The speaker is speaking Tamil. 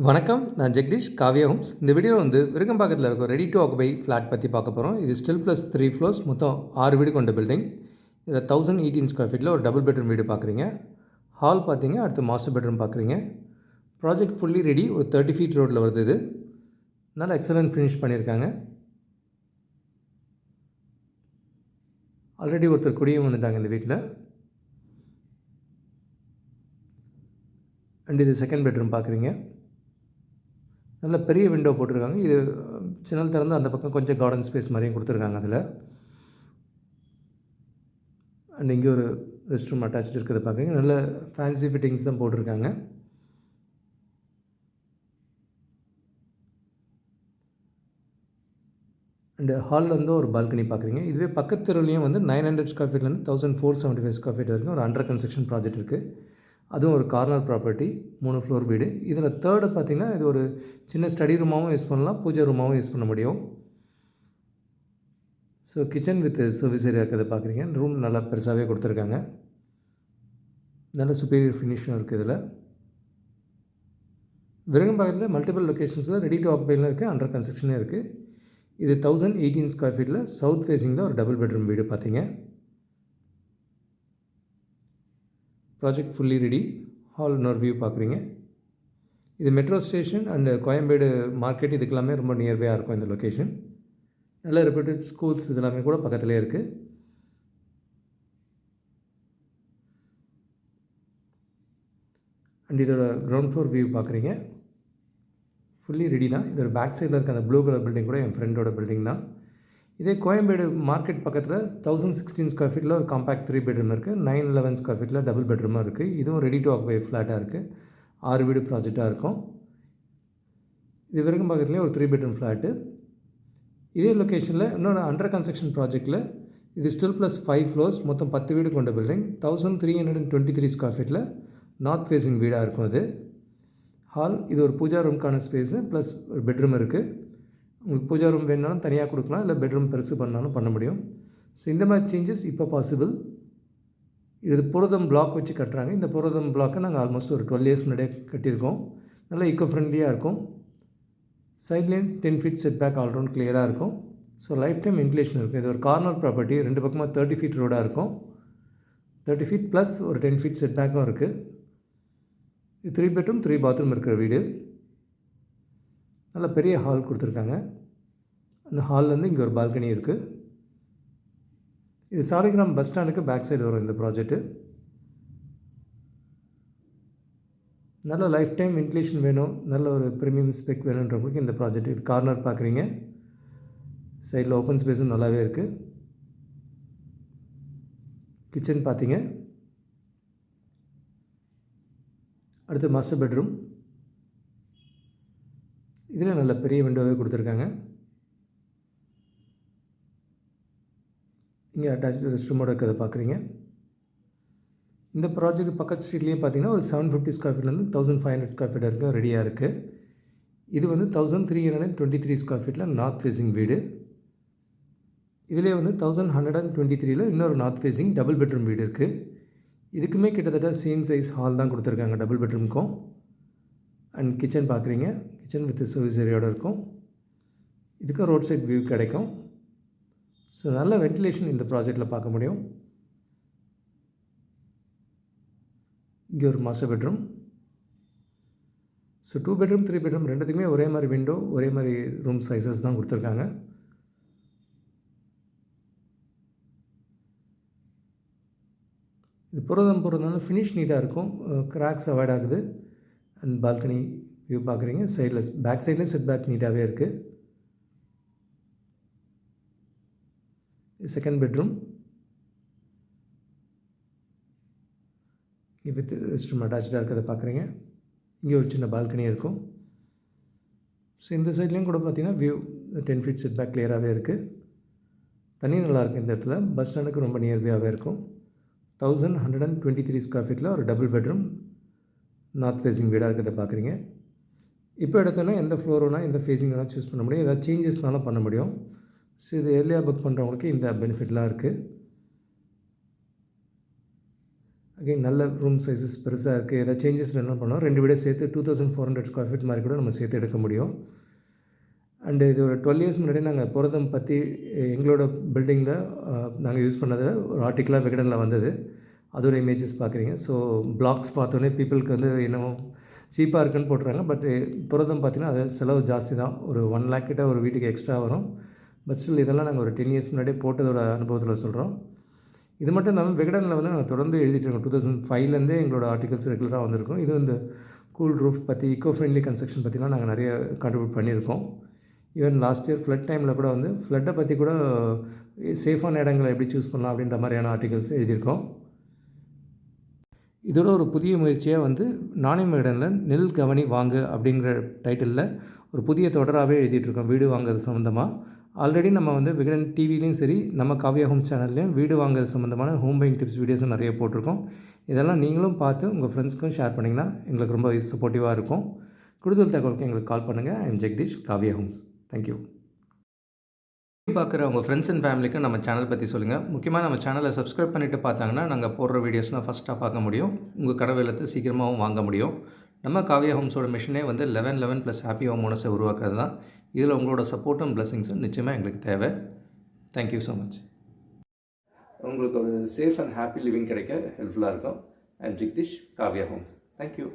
வணக்கம். நான் ஜெகதீஷ் காவியா ஹோம்ஸ். இந்த வீடியோ விருகம்பாக்கத்தில் இருக்க ரெடி டு ஆக்குபை ஃப்ளாட் பற்றி பார்க்க போகிறோம். இது ஸ்டில் ப்ளஸ் 3 ஃப்ளோர்ஸ், மொத்தம் 6 வீடு கொண்ட பில்டிங். இதில் 1018 ஸ்கொயர் ஃபீட்டில் ஒரு டபுள் பெட்ரூம் வீடு பார்க்குறீங்க. ஹால் பார்த்தீங்க, அடுத்து மாஸ்டர் பெட்ரூம் பார்க்குறீங்க. Project fully ready. ஒரு 30 ஃபீட் ரோட்டில் வருது. இது நல்லா எக்ஸலன்ட் ஃபினிஷ் பண்ணியிருக்காங்க. ஆல்ரெடி ஒருத்தர் குடியும் வந்துட்டாங்க இந்த வீட்டில். அண்ட் இது செகண்ட் பெட்ரூம் பார்க்குறீங்க. நல்ல பெரிய விண்டோ போட்டிருக்காங்க. இது சின்னல் திறந்து அந்த பக்கம் கொஞ்சம் கார்டன் ஸ்பேஸ் மாதிரியும் கொடுத்துருக்காங்க அதில். அண்ட் இங்கே ஒரு ரெஸ்ட் ரூம் அட்டாச்சு இருக்கிறத பார்க்குறீங்க. நல்ல ஃபேன்சி ஃபிட்டிங்ஸ் தான் போட்டிருக்காங்க. அண்டு ஹாலில் ஒரு பால்கனி பார்க்குறீங்க. இதுவே பக்கத்து தெருவுலையும் 900 ஸ்கொயர் ஃபீட்லேருந்து 1475 ஸ்கொயர் ஃபீட் வரைக்கும் ஒரு அண்டர் கன்ஸ்ட்ரக்ஷன் ப்ராஜெக்ட் இருக்குது. அதுவும் ஒரு கார்னர் ப்ராப்பர்ட்டி, 3 ஃப்ளோர் வீடு. இதில் தேர்டு பார்த்திங்கன்னா இது ஒரு சின்ன ஸ்டடி ரூமாகவும் யூஸ் பண்ணலாம், பூஜை ரூமாகவும் யூஸ் பண்ண முடியும். So kitchen with service area இருக்கிறத பார்க்குறீங்க. ரூம் நல்லா பெருசாகவே கொடுத்துருக்காங்க. நல்ல சுப்பீரியர் ஃபினிஷும் இருக்குது இதில். விருகம்பாக்கத்தில் மல்டிபிள் லொக்கேஷன்ஸில் ரெடி டு ஆக்குபையில் இருக்குது, அண்டர் கன்ஸ்ட்ரக்ஷனே இருக்குது. இது 1018 ஸ்கொயர் ஃபீட்டில் சவுத் ஃபேஸிங்கில் ஒரு டபுள் பெட்ரூம் வீடு பார்த்தீங்க. Project fully ready. ஹால் இன்னொரு வியூ பார்க்குறீங்க. இது metro station and Koyambedu market இதுக்கெல்லாமே ரொம்ப நியர்பையாக இருக்கும் இந்த லொக்கேஷன். நல்ல ரெப்யூட்டட் ஸ்கூல்ஸ் இதெல்லாமே கூட பக்கத்துலேயே இருக்குது. அண்ட் இதோட கிரவுண்ட் ஃப்ளோர் வியூ பார்க்குறீங்க. ஃபுல்லி ரெடி தான். இதோட பேக் சைடில் இருக்க அந்த ப்ளூ கலர் பில்டிங் கூட என் ஃப்ரெண்டோட பில்டிங் தான். இதே கோயம்பேடு மார்க்கெட் பக்கத்தில் 1016 ஸ்கொயர் ஃபீட்டில் ஒரு காம்பேக்ட் 3 பெட்ரூம் இருக்குது. 911 ஸ்கொயர் ஃபீட்டில் டபுள் பெட்ரூமாக இருக்குது. இதுவும் ரெடி டு ஆக்குபை ஃப்ளாட்டாக இருக்குது. 6 வீடு ப்ராஜெக்டாக இருக்கும். இது விருகம்பாக்கத்துலேயே ஒரு 3 பெட்ரூம் ஃப்ளாட்டு. இதே லொக்கேஷனில் இன்னொன்று அண்டர் கன்ஸ்ட்ரக்ஷன் ப்ராஜெக்டில் இது ஸ்டில் ப்ளஸ் 5 ஃப்ளோர்ஸ், மொத்தம் 10 வீடு கொண்ட பில்டிங். 1323 ஸ்கொயர் ஃபீட்டில் நார்த் ஃபேஸிங் வீடாக இருக்கும் அது. ஹால் இது ஒரு பூஜா ரூம்க்கான ஸ்பேஸு ப்ளஸ் ஒரு பெட்ரூம் இருக்குது. உங்களுக்கு பூஜா ரூம் வேணுனாலும் தனியாக கொடுக்கலாம், இல்லை பெட்ரூம் பெருசு பண்ணாலும் பண்ண முடியும். ஸோ இந்த மாதிரி சேஞ்சஸ் இப்போ பாசிபிள். இது புரதம் பிளாக் வச்சு கட்டுறாங்க. இந்த புரதம் பிளாக்கை நாங்கள் ஆல்மோஸ்ட் ஒரு 12 இயர்ஸ் முன்னாடியே கட்டியிருக்கோம். நல்லா ஈக்கோ ஃப்ரெண்ட்லியாக இருக்கும். சைட்லேயும் 10 ஃபீட் செட் பேக் ஆல்ரவுண்ட் கிளியராக இருக்கும். ஸோ லைஃப் டைம் வென்டிலேஷன் இருக்குது. இது ஒரு கார்னர் ப்ராப்பர்ட்டி. 2 பக்கமாக 30 ஃபீட் ரோடாக இருக்கும். 30 ஃபீட் ப்ளஸ் ஒரு 10 ஃபீட் செட் பேக்கும் இருக்குது. இது 3 பெட்ரூம் 3 பாத்ரூம் இருக்கிற வீடு. நல்ல பெரிய ஹால் கொடுத்துருக்காங்க. அந்த ஹால்லேருந்து இங்கே ஒரு பால்கனி இருக்குது. இது சாலிகிராம் பஸ் ஸ்டாண்டுக்கு பேக் சைடு வரும் இந்த ப்ராஜெக்ட்டு. நல்ல லைஃப் டைம் வென்டிலேஷன் வேணும், நல்ல ஒரு ப்ரீமியம் ஸ்பெக் வேணுன்றவங்களுக்கு இந்த ப்ராஜெக்ட். இது கார்னர் பார்க்குறீங்க. சைடில் ஓப்பன் ஸ்பேஸும் நல்லாவே இருக்குது. கிச்சன் பார்த்தீங்க. அடுத்து மாஸ்டர் பெட்ரூம். இதில் நல்ல பெரிய விண்டோவே கொடுத்துருக்காங்க. இங்கே அட்டாச்சு ரெஸ்ட் ரூமோட இருக்கிறத பார்க்குறீங்க. இந்த ப்ராஜெக்ட் பக்கத்து ஸ்ட்ரீட்லேயே பார்த்தீங்கன்னா ஒரு 750 ஸ்கொயர் ஃபீட்லேருந்து 1500 ஸ்கொயர் ஃபீட் வரைக்கும் ரெடியாக இருக்குது. இது 1323 ஸ்கொயர் ஃபீட்டில் நார்த் ஃபேஸிங் வீடு. இதிலே 1123ல் இன்னொரு நார்த் ஃபேஸிங் டபுள் பெட்ரூம் வீடு இருக்குது. இதுக்குமே கிட்டத்தட்ட சேம் சைஸ் ஹால் தான் கொடுத்துருக்காங்க டபுள் பெட்ரூமுக்கும். அண்ட் கிச்சன் பார்க்குறீங்க. கிச்சன் வித் சர்வீஸ் ஏரியாவோட இருக்கும். இதுக்கும் ரோட் சைட் வியூ கிடைக்கும். ஸோ நல்ல வென்டிலேஷன் இந்த ப்ராஜெக்டில் பார்க்க முடியும். இங்கே ஒரு master bedroom. So 2 bedroom 3 bedroom ரெண்டுத்துக்குமே ஒரே மாதிரி விண்டோ, ஒரே மாதிரி ரூம் சைஸஸ் தான் கொடுத்துருக்காங்க. இது புரதம் ஃபினிஷ் நீட்டாக இருக்கும். கிராக்ஸ் அவாய்ட் ஆகுது. அண்ட் பால்கனி வியூ பார்க்குறீங்க. சைடில் பேக் சைட்லேயும் செட் பேக் நீட்டாகவே இருக்குது. Second bedroom. இங்கே வித் ரெஸ்ட் ரூம் அட்டாச்சாக இருக்கிறத பார்க்குறீங்க. இங்கே ஒரு சின்ன பால்கனி இருக்கும். ஸோ இந்த சைட்லேயும் கூட பார்த்தீங்கன்னா வியூ 10 ஃபீட் செட் பேக் கிளியராகவே இருக்குது. தண்ணி நல்லாயிருக்கு இந்த இடத்துல. பஸ் ஸ்டாண்டுக்கு ரொம்ப நியர்பையாகவே இருக்கும். 1123 ஸ்கொயர் ஃபீட்டில் ஒரு டபுள் பெட்ரூம் நார்த் ஃபேஸிங் வீடாக இருக்கிறத பார்க்குறீங்க. இப்போ எடுத்தோன்னா எந்த ஃப்ளோர் வேணால் எந்த ஃபேஸிங் வேணால் சூஸ் பண்ண முடியும். ஏதாவது சேஞ்சஸ்னாலும் பண்ண முடியும். ஸோ இது ஏர்லியாக புக் பண்ணுறவங்களுக்கு இந்த பெனிஃபிட்லாம் இருக்குது. அகைன் நல்ல ரூம் சைஸஸ் பெருசாக இருக்குது, ஏதாவது சேஞ்சஸ் வேணும் பண்ணோம் 2 வீடை சேர்த்து 2400 ஸ்கொயர் ஃபீட் மாதிரி கூட நம்ம சேர்த்து எடுக்க முடியும். அண்டு இது ஒரு 12 இயர்ஸ் முன்னாடி நாங்கள் புரதம் பற்றி எங்களோட பில்டிங்கில் நாங்கள் யூஸ் பண்ணது ஒரு ஆர்டிக்கலாக விகடனில் வந்தது. அதோட இமேஜஸ் பார்க்குறீங்க. ஸோ பிளாக்ஸ் பார்த்தோன்னே பீப்புளுக்கு வந்து என்னமோ சீப்பாக இருக்குன்னு போட்டுறாங்க. பட் புரதம் பார்த்திங்கன்னா அது செலவு ஜாஸ்தி தான். ஒரு 1 lakh கிட்ட ஒரு வீட்டுக்கு எக்ஸ்ட்ரா வரும். பட் ஸ்டில் இதெல்லாம் நாங்கள் ஒரு 10 இயர்ஸ் முன்னாடியே போட்டதோட அனுபவத்தில் சொல்கிறோம். இது மட்டும் இல்லாமல் விகடனில் வந்து நாங்கள் தொடர்ந்து எழுதிட்டுருக்கோம். 2005லேருந்தே எங்களோட ஆர்டிகல்ஸ் ரெகுலராக வந்திருக்கோம். இது இந்த கூல் ரூஃப் பற்றி, ஈக்கோ ஃப்ரெண்ட்லி கன்ஸ்ட்ரக்ஷன் பற்றிலாம் நாங்கள் நிறைய கான்ட்ரிபியூட் பண்ணியிருக்கோம். ஈவன் லாஸ்ட் இயர் ஃப்ளட் டைமில் கூட வந்து ஃப்ளட்டை பற்றி கூட சேஃபான இடங்களை எப்படி சூஸ் பண்ணலாம் அப்படின்ற மாதிரியான ஆர்டிகல்ஸ் எழுதியிருக்கோம். இதோட ஒரு புதிய முயற்சியாக வந்து நாணயம் விகடனில் நெல் கவனி வாங்கு அப்படிங்கிற டைட்டிலில் ஒரு புதிய தொடராகவே எழுதிட்டுருக்கோம் வீடு வாங்குறது சம்மந்தமாக. ஆல்ரெடி நம்ம வந்து விகடன் டிவிலையும் சரி, நம்ம காவ்யா ஹோம் சேனல்லையும் வீடு வாங்குறது சம்மந்தமான ஹோம் பையிங் டிப்ஸ் வீடியோஸும் நிறைய போட்டிருக்கோம். இதெல்லாம் நீங்களும் பார்த்து உங்கள் ஃப்ரெண்ட்ஸ்க்கும் ஷேர் பண்ணிங்கன்னா எங்களுக்கு ரொம்ப சப்போர்ட்டிவாக இருக்கும். கூடுதல் தகவலுக்கு எங்களுக்கு கால் பண்ணுங்கள். I am Jagadish, Kavya Homes. Thank you. பார்க்குற உங்கள் ஃப்ரெண்ட்ஸ் அண்ட் ஃபேமிலிக்கு நம்ம சேனல் பற்றி சொல்லுங்கள். முக்கியமாக நம்ம சேனலை சப்ஸ்கிரைப் பண்ணிவிட்டு பார்த்தாங்கன்னா நாங்கள் போடுற வீடியோஸ்லாம் ஃபஸ்ட்டாக பார்க்க முடியும். உங்கள் கனவு இல்லத்தை சீக்கிரமாகவும் வாங்க முடியும். நம்ம காவ்யா ஹோம்ஸோட மிஷனே வந்து 11 + ஹாப்பி ஹோம் ஓனர்ஸை உருவாக்குறது தான். இதில் உங்களோட சப்போர்ட்டும் பிளெஸிங்ஸும் நிச்சயமாக எங்களுக்கு தேவை. Thank you so much. உங்களுக்கு ஒரு சேஃப் அண்ட் ஹாப்பி லிவிங் கிடைக்க ஹெல்ப்ஃபுல்லாக இருக்கும். I am Jagadish, Kavya Homes. Thank you.